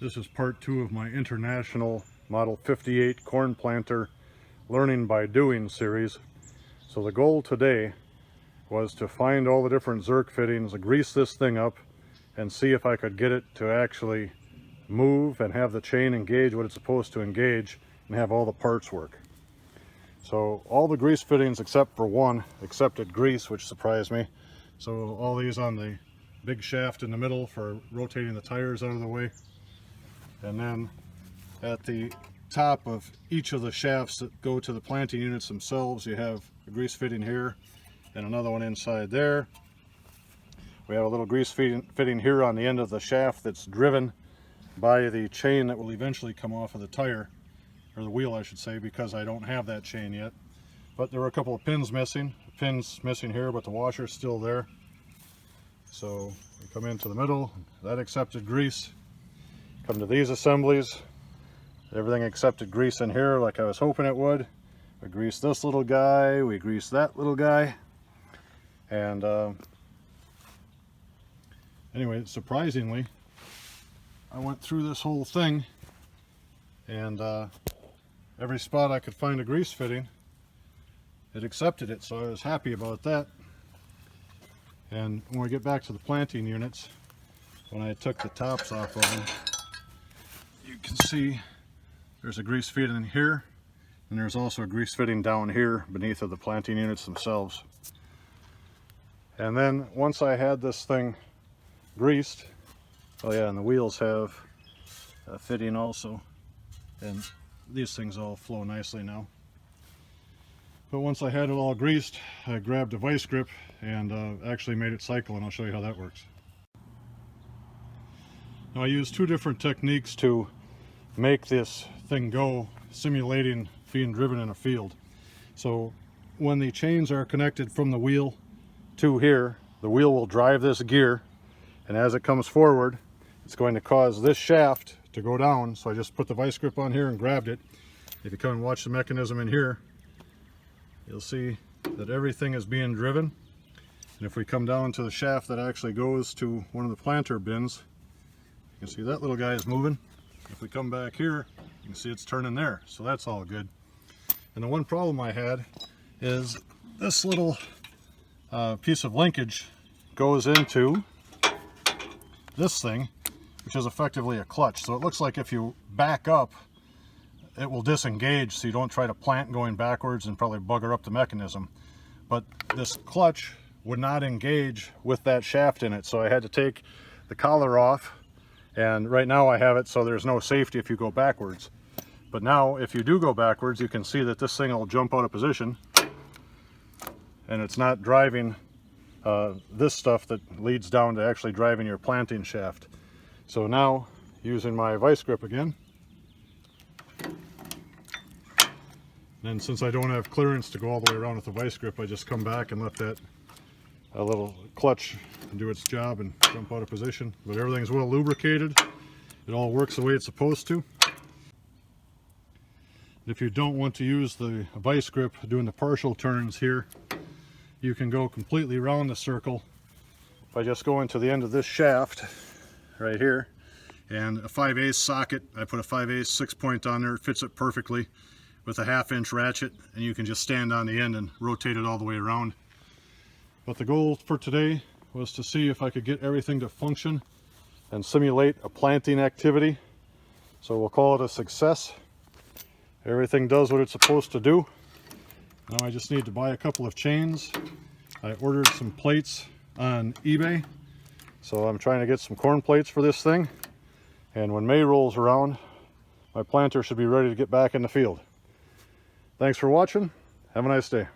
This is part 2 of my International Model 58 Corn Planter Learning by Doing series. So the goal today was to find all the different Zerk fittings, grease this thing up, and see if I could get it to actually move and have the chain engage what it's supposed to engage and have all the parts work. So all the grease fittings except for one accepted grease, which surprised me. So all these on the big shaft in the middle for rotating the tires out of the way. And then at the top of each of the shafts that go to the planting units themselves, you have a grease fitting here and another one inside there. We have a little grease fitting here on the end of the shaft that's driven by the chain that will eventually come off of the tire, or the wheel I should say, because I don't have that chain yet. But there were a couple of pins missing. The pin's missing here, but the washer's still there. So we come into the middle, that accepted grease. Come to these assemblies, everything accepted grease in here like I was hoping it would. We grease this little guy, we grease that little guy. And anyway, surprisingly, I went through this whole thing and every spot I could find a grease fitting, it accepted it, so I was happy about that. And when we get back to the planting units, when I took the tops off of them, you can see there's a grease fitting in here, and there's also a grease fitting down here beneath of the planting units themselves. And then once I had this thing greased, oh yeah, and the wheels have a fitting also, and these things all flow nicely now. But once I had it all greased, I grabbed a vice grip and actually made it cycle, and I'll show you how that works. Now I use two different techniques to make this thing go, simulating being driven in a field. So when the chains are connected from the wheel to here, the wheel will drive this gear, and as it comes forward, it's going to cause this shaft to go down. So I just put the vice grip on here and grabbed it. If you come and watch the mechanism in here, you'll see that everything is being driven. And if we come down to the shaft that actually goes to one of the planter bins, you can see that little guy is moving. If we come back here, you can see it's turning there, so that's all good. And the one problem I had is this little piece of linkage goes into this thing, which is effectively a clutch. So it looks like if you back up, it will disengage, so you don't try to plant going backwards and probably bugger up the mechanism. But this clutch would not engage with that shaft in it, so I had to take the collar off. And right now I have it so there's no safety if you go backwards. But now if you do go backwards, you can see that this thing will jump out of position, and it's not driving this stuff that leads down to actually driving your planting shaft. So now, using my vice grip again, and since I don't have clearance to go all the way around with the vice grip, I just come back and let that little clutch do its job and jump out of position. But everything's well lubricated. It all works the way it's supposed to. If you don't want to use the vice grip doing the partial turns here, you can go completely around the circle by just going to the end of this shaft right here, and a 5/8 socket. I put a 5/8 6-point on there. It fits it perfectly with a 1/2-inch ratchet, and you can just stand on the end and rotate it all the way around. But the goal for today was to see if I could get everything to function and simulate a planting activity. So we'll call it a success. Everything does what it's supposed to do. Now I just need to buy a couple of chains. I ordered some plates on eBay, so I'm trying to get some corn plates for this thing. And when May rolls around, my planter should be ready to get back in the field. Thanks for watching. Have a nice day.